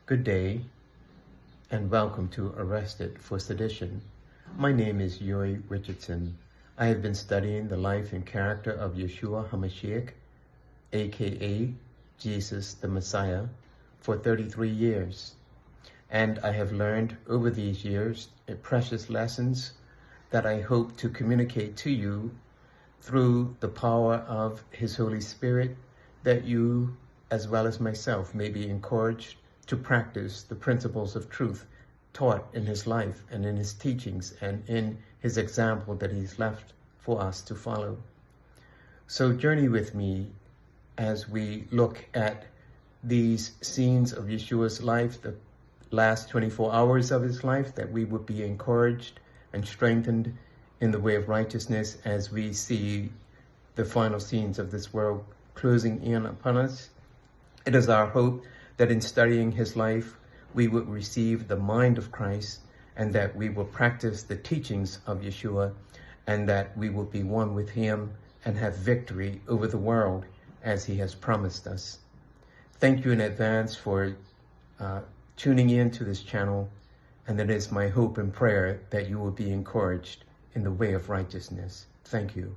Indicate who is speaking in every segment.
Speaker 1: Good day, and welcome to Arrested for Sedition. My name is Yuri Richardson. I have been studying the life and character of Yahshua HaMashiach, aka Jesus the Messiah, for 33 years. And I have learned over these years precious lessons that I hope to communicate to you through the power of His Holy Spirit, that you, as well as myself, may be encouraged to practice the principles of truth taught in His life and in His teachings and in His example that He's left for us to follow. So journey with me as we look at these scenes of Yeshua's life, the last 24 hours of His life, that we would be encouraged and strengthened in the way of righteousness as we see the final scenes of this world closing in upon us. It is our hope that in studying His life, we would receive the mind of Christ, and that we will practice the teachings of Yeshua, and that we will be one with Him and have victory over the world as He has promised us. Thank you in advance for tuning in to this channel, and it is my hope and prayer that you will be encouraged in the way of righteousness. Thank you.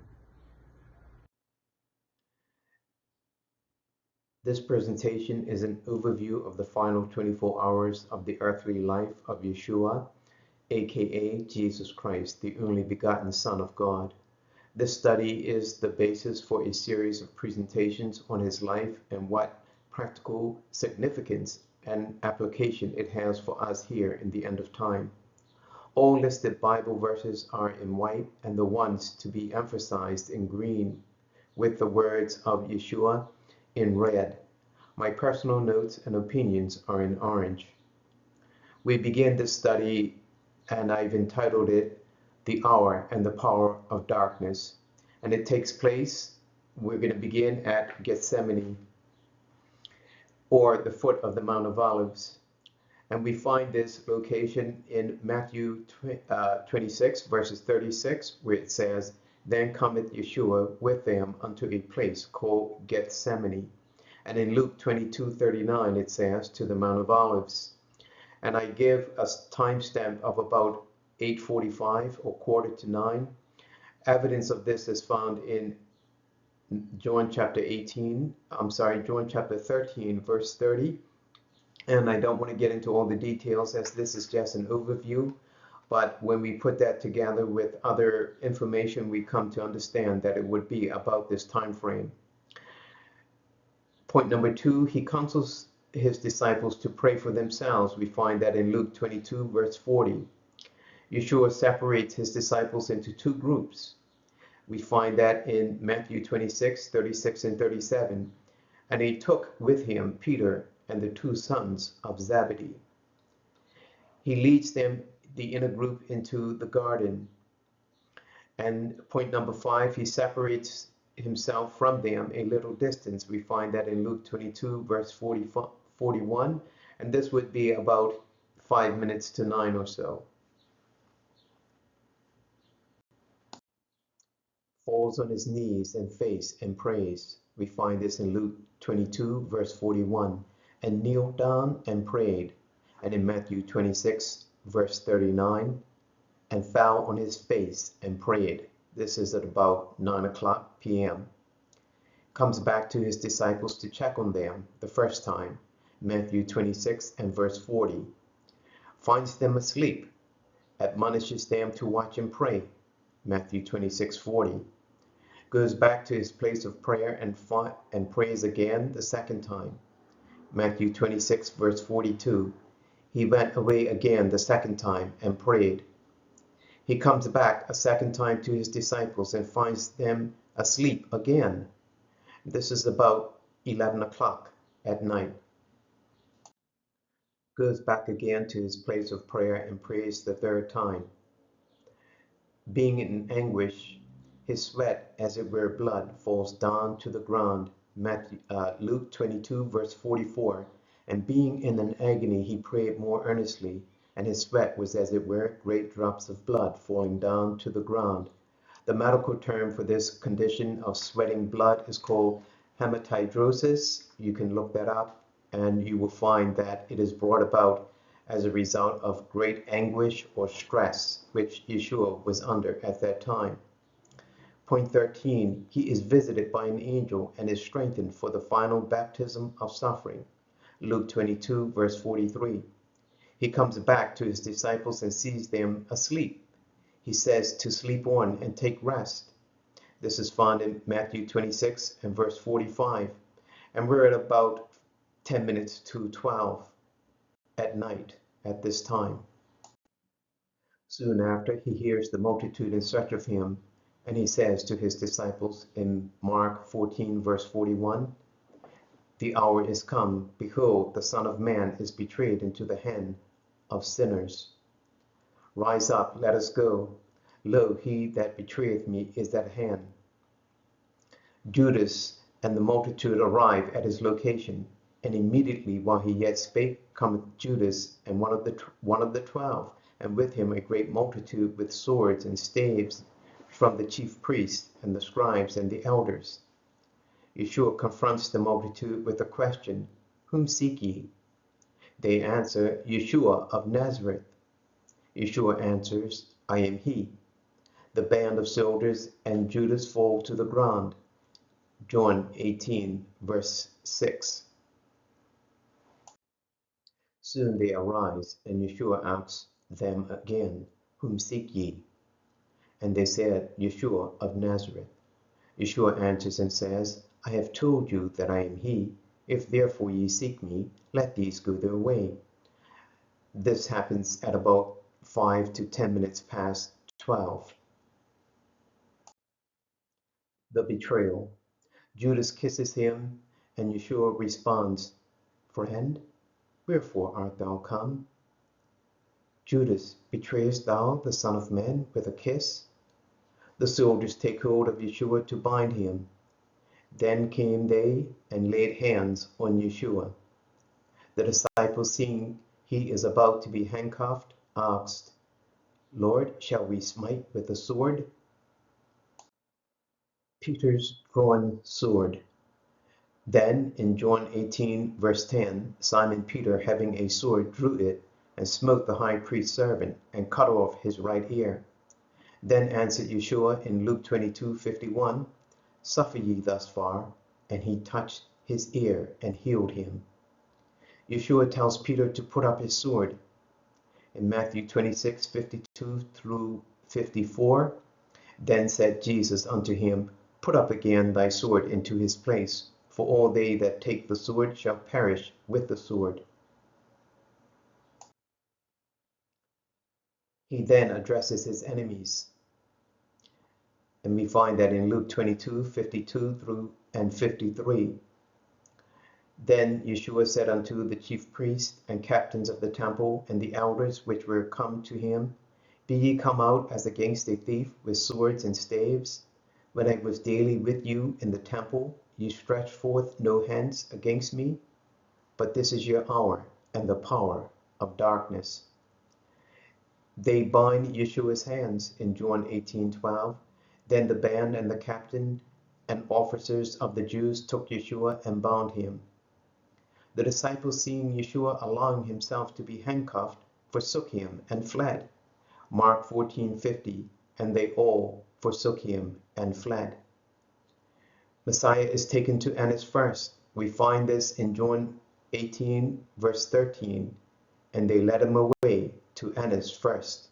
Speaker 1: This presentation is an overview of the final 24 hours of the earthly life of Yeshua, aka Jesus Christ, the only begotten Son of God. This study is the basis for a series of presentations on His life and what practical significance and application it has for us here in the end of time. All listed Bible verses are in white, and the ones to be emphasized in green, with the words of Yeshua in red. My personal notes and opinions are in orange. We begin this study, and I've entitled it The Hour and the Power of Darkness. And it takes place, we're going to begin at Gethsemane, or the foot of the Mount of Olives. And we find this location in Matthew 26, verses 36, where it says, Then cometh Yeshua with them unto a place called Gethsemane. And in Luke 22:39, it says, to the Mount of Olives. And I give a timestamp of about 8:45 or 8:45. Evidence of this is found in John chapter 13, verse 30. And I don't want to get into all the details, as this is just an overview. But when we put that together with other information, we come to understand that it would be about this time frame. Point number 2, He counsels His disciples to pray for themselves. We find that in Luke 22, verse 40. Yeshua separates His disciples into two groups. We find that in Matthew 26, 36 and 37. And He took with Him Peter and the two sons of Zebedee. He leads them, the inner group, into the garden. And point number 5, He separates Himself from them a little distance. We find that in Luke 22, verse 41, and this would be about 5 minutes to 9 or so. Falls on His knees and face and prays. We find this in Luke 22, verse 41, and kneeled down and prayed. And in Matthew 26, verse 39, and fell on His face and prayed. This is at about 9:00 p.m. Comes back to His disciples to check on them the first time. Matthew 26 and verse 40. Finds them asleep. Admonishes them to watch and pray. Matthew 26:40. Goes back to His place of prayer and prays again the second time. Matthew 26 verse 42. He went away again the second time and prayed. He comes back a second time to His disciples and finds them asleep again. This is about 11:00 at night. Goes back again to His place of prayer and prays the third time. Being in anguish, His sweat, as it were blood, falls down to the ground. Luke 22, verse 44. And being in an agony, He prayed more earnestly, and His sweat was, as it were, great drops of blood falling down to the ground. The medical term for this condition of sweating blood is called hematidrosis. You can look that up. and you will find that it is brought about as a result of great anguish or stress, which Yahshua was under at that time. Point 13, he is visited by an angel and is strengthened for the final baptism of suffering. Luke 22, verse 43. He comes back to his disciples and sees them asleep. He says to sleep on and take rest. This is found in Matthew 26 and verse 45. And we're at about 10 minutes to 12 at night at this time. Soon after, he hears the multitude in search of him, and he says to his disciples in Mark 14, verse 41, the hour is come, behold, the Son of Man is betrayed into the hand of sinners. Rise up, let us go. Lo, he that betrayeth me is at hand. Judas and the multitude arrive at his location, and immediately while he yet spake, cometh Judas and one of the 12, and with him a great multitude with swords and staves from the chief priests and the scribes and the elders. Yahshua confronts the multitude with a question, whom seek ye? They answer, Yahshua of Nazareth. Yahshua answers, I am he. The band of soldiers and Judas fall to the ground. John 18, verse 6. Soon they arise, and Yahshua asks them again, whom seek ye? And they said, Yahshua of Nazareth. Yahshua answers and says, I have told you that I am he. If therefore ye seek me, let these go their way. This happens at about 5 to 10 minutes past 12. The betrayal. Judas kisses him, and Yahshua responds, Friend, wherefore art thou come? Judas, betrayest thou the Son of Man with a kiss? The soldiers take hold of Yahshua to bind him. Then came they and laid hands on Yahshua. The disciples, seeing he is about to be handcuffed, asked, Lord, shall we smite with the sword? Peter's drawn sword. Then in John 18, verse 10, Simon Peter, having a sword, drew it and smote the high priest's servant and cut off his right ear. Then answered Yahshua in Luke 22:51, Suffer ye thus far, and he touched his ear and healed him. Yahshua tells Peter to put up his sword. In Matthew 26:52 through 54, then said Jesus unto him, Put up again thy sword into his place, for all they that take the sword shall perish with the sword. He then addresses his enemies. And we find that in Luke 22:52 through and 53. Then Yahshua said unto the chief priests and captains of the temple and the elders which were come to him, Be ye come out as against a thief with swords and staves? When I was daily with you in the temple, ye stretched forth no hands against me, but this is your hour and the power of darkness. They bind Yahshua's hands in John 18:12. Then the band and the captain and officers of the Jews took Yahshua and bound him. The disciples, seeing Yahshua allowing himself to be handcuffed, forsook him and fled. Mark 14:50, and they all forsook him and fled. Messiah is taken to Annas first. We find this in John 18, verse 13, and they led him away to Annas first.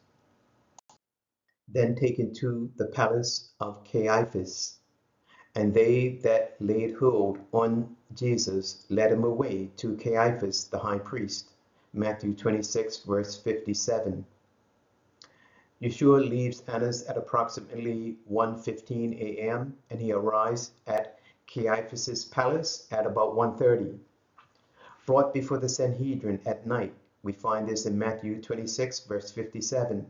Speaker 1: Then taken to the palace of Caiaphas, and they that laid hold on Jesus led him away to Caiaphas the high priest. Matthew 26, verse 57. Yahshua leaves Annas at approximately 1:15 a.m. and he arrives at Caiaphas's palace at about 1:30. Brought before the Sanhedrin at night. We find this in Matthew 26, verse 57.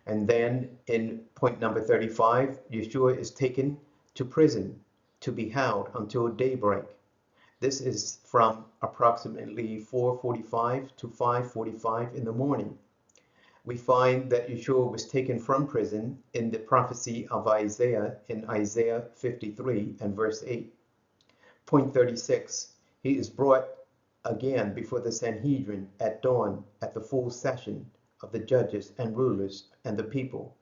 Speaker 1: And then in point number 35, Yahshua is taken to prison to be held until daybreak. This is from approximately 4:45 to 5:45 in the morning. We find that Yahshua was taken from prison in the prophecy of Isaiah in Isaiah 53 and verse 8. Point 36, he is brought again before the Sanhedrin at dawn at the full session of the judges and rulers and the people.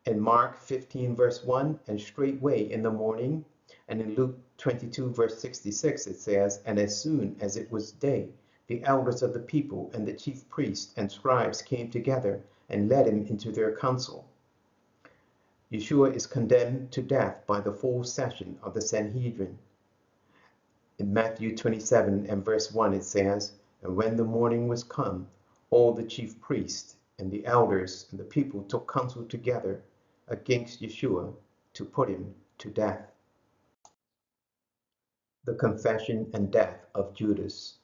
Speaker 1: In Mark 15 verse 1, and straightway in the morning, and in Luke 22 verse 66 it says, and as soon as it was day, the elders of the people and the chief priests and scribes came together and led him into their council. Yahshua is condemned to death by the full session of the Sanhedrin. In Matthew 27 and verse 1 it says, and when the morning was come, all the chief priests and the elders and the people took counsel together against Yahshua to put him to death. The confession and death of Judas.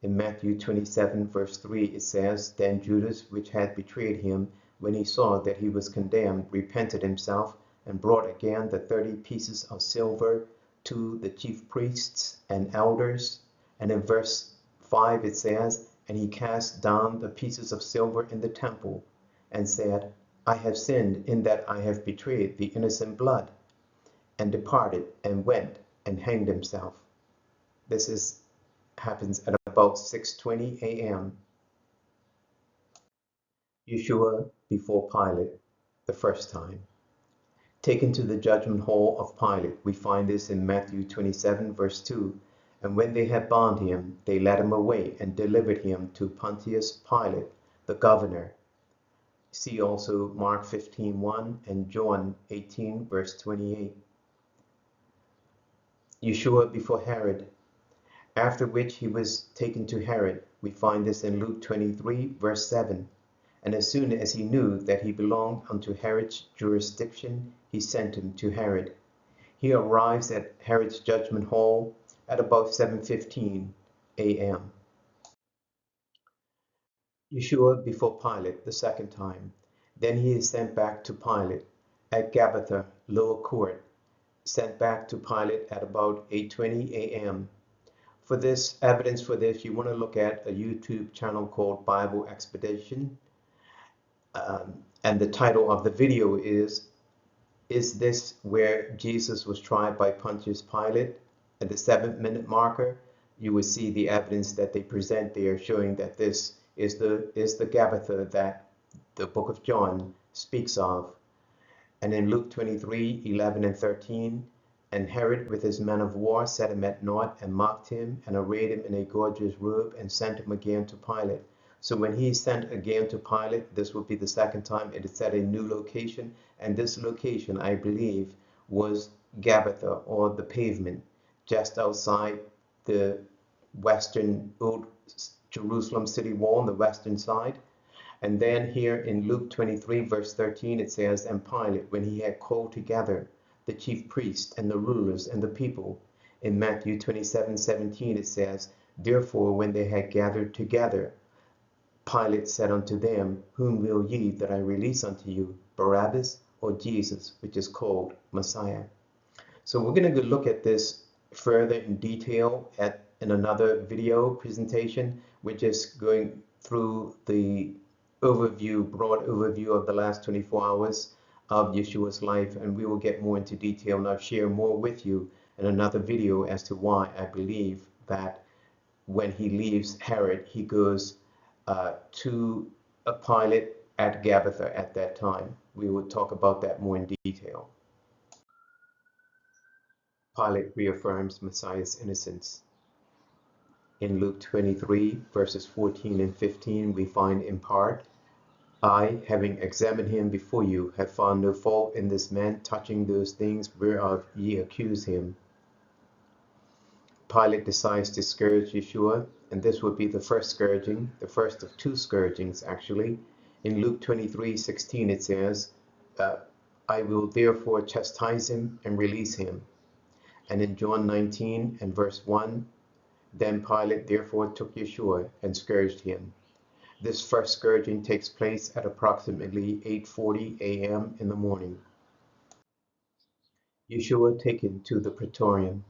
Speaker 1: In Matthew 27 verse 3 it says, then Judas, which had betrayed him, when he saw that he was condemned, repented himself, and brought again the 30 pieces of silver to the chief priests and elders. And in verse 5 it says, and he cast down the pieces of silver in the temple, and said, I have sinned in that I have betrayed the innocent blood, and departed and went and hanged himself. This happens at about 6:20 a.m. Yahshua before Pilate the first time. Taken to the judgment hall of Pilate. We find this in Matthew 27 verse 2. And when they had bound him, they led him away and delivered him to Pontius Pilate, the governor. See also Mark 15:1 and John 18 verse 28. Yahshua before Herod. After which he was taken to Herod. We find this in Luke 23 verse 7. And as soon as he knew that he belonged unto Herod's jurisdiction, he sent him to Herod. He arrives at Herod's judgment hall at about 7:15 a.m. Yahshua before Pilate the second time. Then he is sent back to Pilate at Gabbatha, lower court, sent back to Pilate at about 8:20 a.m. For this evidence for this, you want to look at a YouTube channel called Bible Expedition. And the title of the video is this where Jesus was tried by Pontius Pilate? At the 7-minute marker, you will see the evidence that they present there showing that this is the Gabbatha that the book of John speaks of. And in Luke 23, 11 and 13, and Herod with his men of war set him at naught and mocked him and arrayed him in a gorgeous robe and sent him again to Pilate. So when he sent again to Pilate, this will be the second time. It is at a new location, and this location, I believe, was Gabbatha, or the pavement, just outside the western old Jerusalem city wall on the western side. And then here in Luke 23 verse 13 it says, and Pilate, when he had called together the chief priests and the rulers and the people. In Matthew 27:17 it says, therefore when they had gathered together, Pilate said unto them, whom will ye that I release unto you, Barabbas or Jesus, which is called Messiah? So we're going to look at this further in detail in another video presentation. We're just going through the broad overview of the last 24 hours of Yahshua's life, and we will get more into detail, and I'll share more with you in another video as to why I believe that when he leaves Herod, he goes to a Pilate at Gabbatha at that time. We will talk about that more in detail. Pilate reaffirms Messiah's innocence. In Luke 23, verses 14 and 15, we find in part, I, having examined him before you, have found no fault in this man touching those things whereof ye accuse him. Pilate decides to scourge Yahshua, and this would be the first scourging, the first of two scourgings actually. In Luke 23:16 it says, I will therefore chastise him and release him. And in John 19 and verse 1, then Pilate therefore took Yahshua and scourged him. This first scourging takes place at approximately 8:40 a.m. in the morning. Yahshua taken to the praetorium.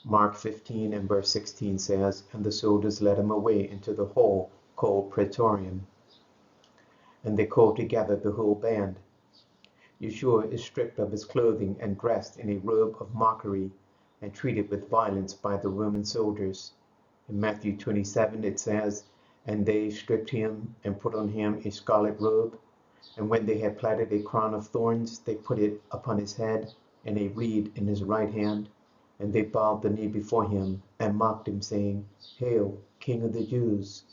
Speaker 1: Mark 15 and verse 16 says, and the soldiers led him away into the hall called praetorium. And they called together the whole band. Yahshua is stripped of his clothing and dressed in a robe of mockery and treated with violence by the Roman soldiers. In Matthew 27 it says, "And they stripped him and put on him a scarlet robe, and when they had platted a crown of thorns, they put it upon his head, and a reed in his right hand. And they bowed the knee before him, and mocked him, saying, Hail, King of the Jews!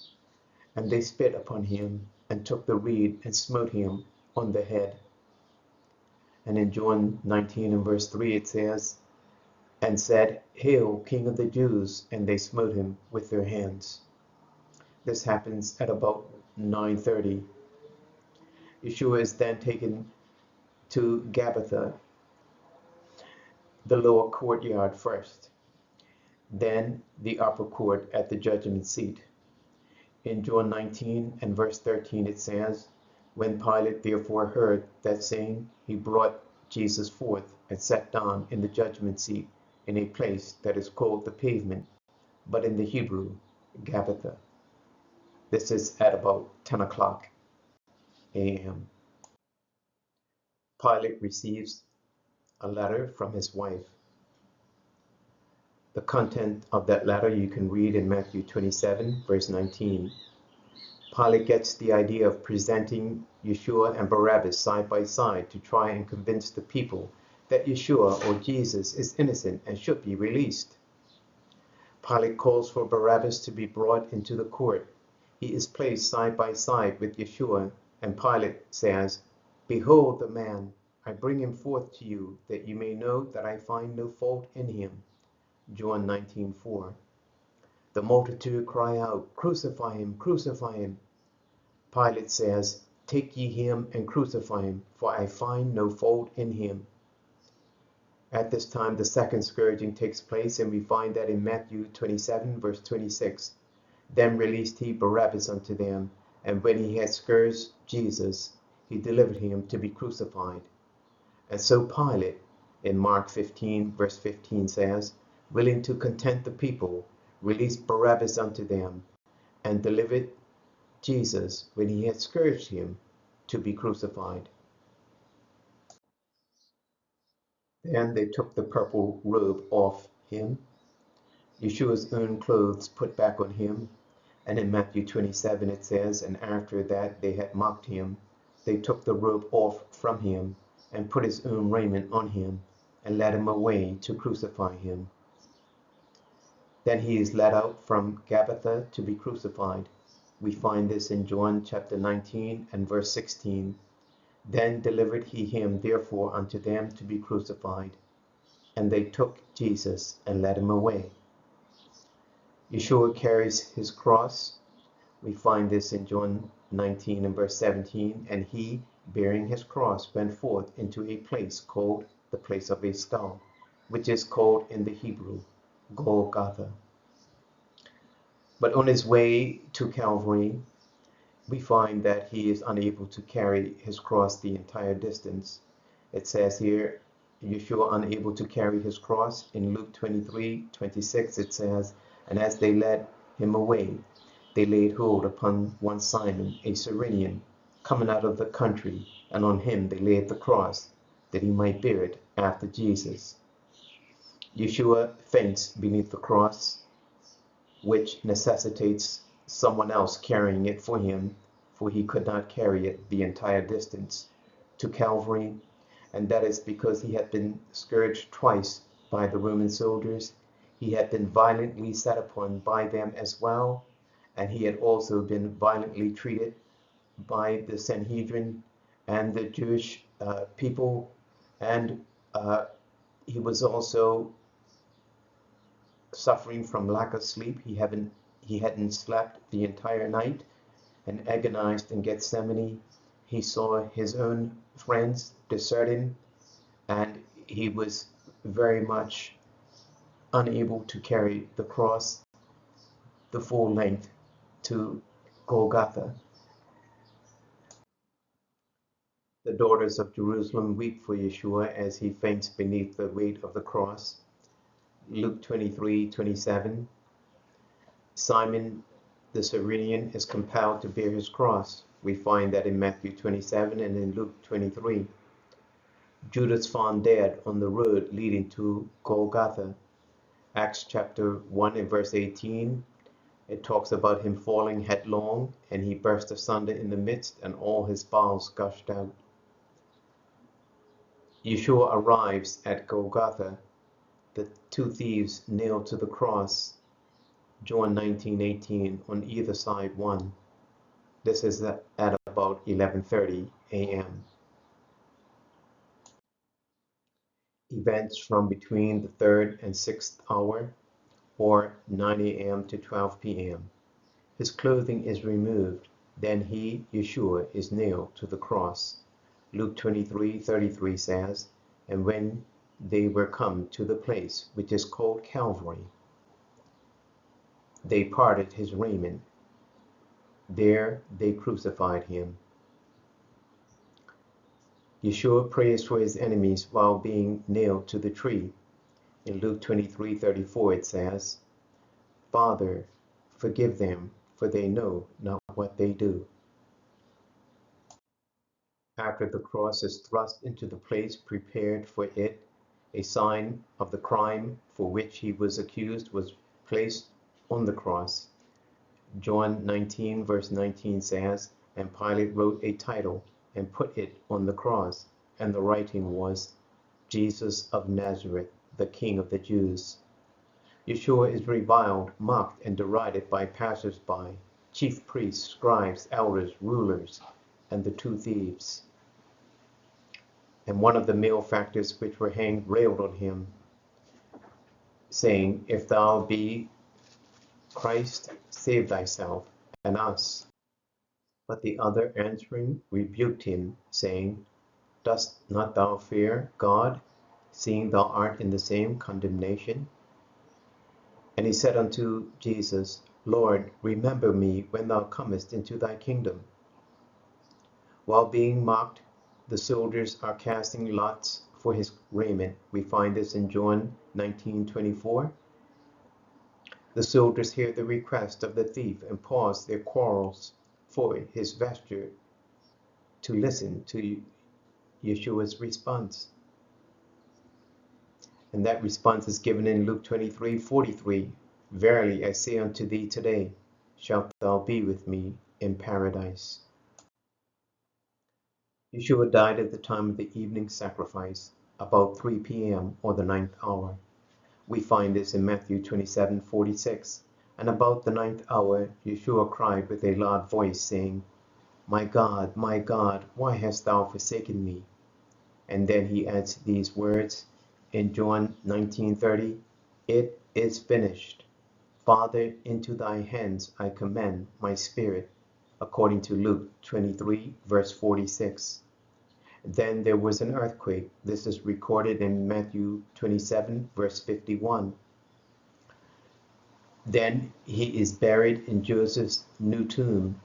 Speaker 1: And they spit upon him, and took the reed, and smote him on the head." And in John 19 and verse 3 it says, "And said, Hail, King of the Jews! And they smote him with their hands." This happens at about 9:30. Yahshua is then taken to Gabbatha, the lower courtyard first, then the upper court at the judgment seat. In John 19 and verse 13 it says, "When Pilate therefore heard that saying, he brought Jesus forth and sat down in the judgment seat in a place that is called the Pavement, but in the Hebrew, Gabbatha." This is at about 10 o'clock a.m. Pilate receives a letter from his wife. The content of that letter you can read in Matthew 27, verse 19. Pilate gets the idea of presenting Yahshua and Barabbas side by side to try and convince the people that Yahshua or Jesus is innocent and should be released. Pilate calls for Barabbas to be brought into the court. He is placed side by side with Yahshua, and Pilate says, "Behold the man, I bring him forth to you, that you may know that I find no fault in him." John 19:4. The multitude cry out, "Crucify him, crucify him." Pilate says, "Take ye him and crucify him, for I find no fault in him." At this time, the second scourging takes place, and we find that in Matthew 27, verse 26. "Then released he Barabbas unto them, and when he had scourged Jesus, he delivered him to be crucified." And so Pilate, in Mark 15, verse 15 says, willing to content the people, released Barabbas unto them, and delivered Jesus, when he had scourged him, to be crucified. Then they took the purple robe off him, Yeshua's own clothes put back on him. And in Matthew 27 it says, "And after that they had mocked him, they took the robe off from him, and put his own raiment on him, and led him away to crucify him." Then he is led out from Gabbatha to be crucified. We find this in John chapter 19 and verse 16. "Then delivered he him therefore unto them to be crucified. And they took Jesus and led him away." Yahshua carries his cross. We find this in John 19 and verse 17. "And he, bearing his cross, went forth into a place called the place of a skull, which is called in the Hebrew, Golgotha." But on his way to Calvary, we find that he is unable to carry his cross the entire distance. It says here, Yahshua unable to carry his cross. In Luke 23:26 it says, "And as they led him away, they laid hold upon one Simon, a Cyrenian, coming out of the country, and on him they laid the cross, that he might bear it after Jesus." Yahshua faints beneath the cross, which necessitates someone else carrying it for him, for he could not carry it the entire distance to Calvary, and that is because he had been scourged twice by the Roman soldiers. He had been violently set upon by them as well, and he had also been violently treated by the Sanhedrin and the Jewish people, and he was also suffering from lack of sleep. He hadn't slept the entire night, and agonized in Gethsemane. He saw his own friends desert him, and he was very much unable to carry the cross the full length to Golgotha. The daughters of Jerusalem weep for Yahshua as he faints beneath the weight of the cross. Luke 23:27. Simon the Cyrenian is compelled to bear his cross. We find that in Matthew 27 and in Luke 23. Judas found dead on the road leading to Golgotha. Acts chapter 1 and verse 18. It talks about him falling headlong, and he burst asunder in the midst, and all his bowels gushed out. Yeshua arrives at Golgotha, the two thieves nailed to the cross, John 19:18, on either side one. This is at about 11:30 a.m. Events from between the 3rd and 6th hour, or 9 a.m. to 12 p.m. His clothing is removed, then he, Yeshua, is nailed to the cross. Luke 23:33 says, "And when they were come to the place which is called Calvary, they parted his raiment. There they crucified him." Yeshua prays for his enemies while being nailed to the tree. In Luke 23:34 it says, "Father, forgive them, for they know not what they do." After the cross is thrust into the place prepared for it, a sign of the crime for which he was accused was placed on the cross. John 19 verse 19 says, "And Pilate wrote a title and put it on the cross, and the writing was, Jesus of Nazareth, the King of the Jews." Yeshua is reviled, mocked, and derided by passers-by, chief priests, scribes, elders, rulers, and the two thieves. And one of the malefactors which were hanged railed on him, saying, "If thou be Christ, save thyself and us." But the other answering rebuked him, saying, "Dost not thou fear God, seeing thou art in the same condemnation?" And he said unto Jesus, "Lord, remember me when thou comest into thy kingdom." While being mocked, the soldiers are casting lots for his raiment. We find this in John 19:24. The soldiers hear the request of the thief and pause their quarrels for his vesture to listen to Yeshua's response. And that response is given in Luke 23:43. "Verily I say unto thee today, shalt thou be with me in paradise." Yeshua died at the time of the evening sacrifice, about 3 p.m. or the 9th hour. We find this in Matthew 27:46. "And about the 9th hour Yeshua cried with a loud voice, saying, my God, why hast thou forsaken me?" And then he adds these words in John 19:30, "It is finished. Father, into thy hands I commend my spirit," according to Luke 23 verse 46. Then there was an earthquake. This is recorded in Matthew 27 verse 51. Then he is buried in Joseph's new tomb.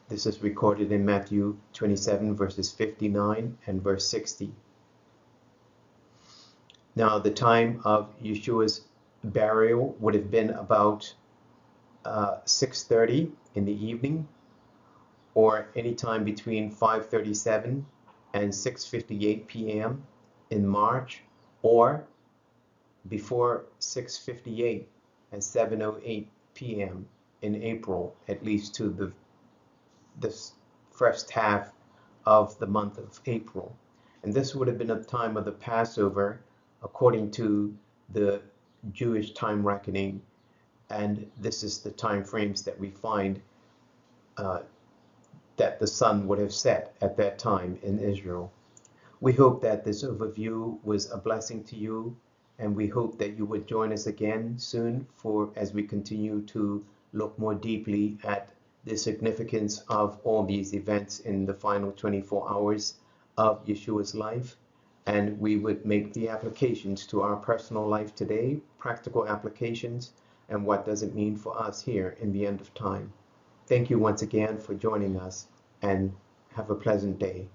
Speaker 1: This is recorded in Matthew 27 verses 59 and verse 60. Now the time of Yeshua's burial would have been about 6:30 in the evening, or any time between 5:37 and 6:58 p.m. in March, or before 6:58 and 7:08 p.m. in April, at least to the first half of the month of April. And this would have been a time of the Passover according to the Jewish time reckoning, and this is the time frames that we find that the sun would have set at that time in Israel. We hope that this overview was a blessing to you, and we hope that you would join us again soon as we continue to look more deeply at the significance of all these events in the final 24 hours of Yeshua's life. And we would make the applications to our personal life today, practical applications, and what does it mean for us here in the end of time. Thank you once again for joining us, and have a pleasant day.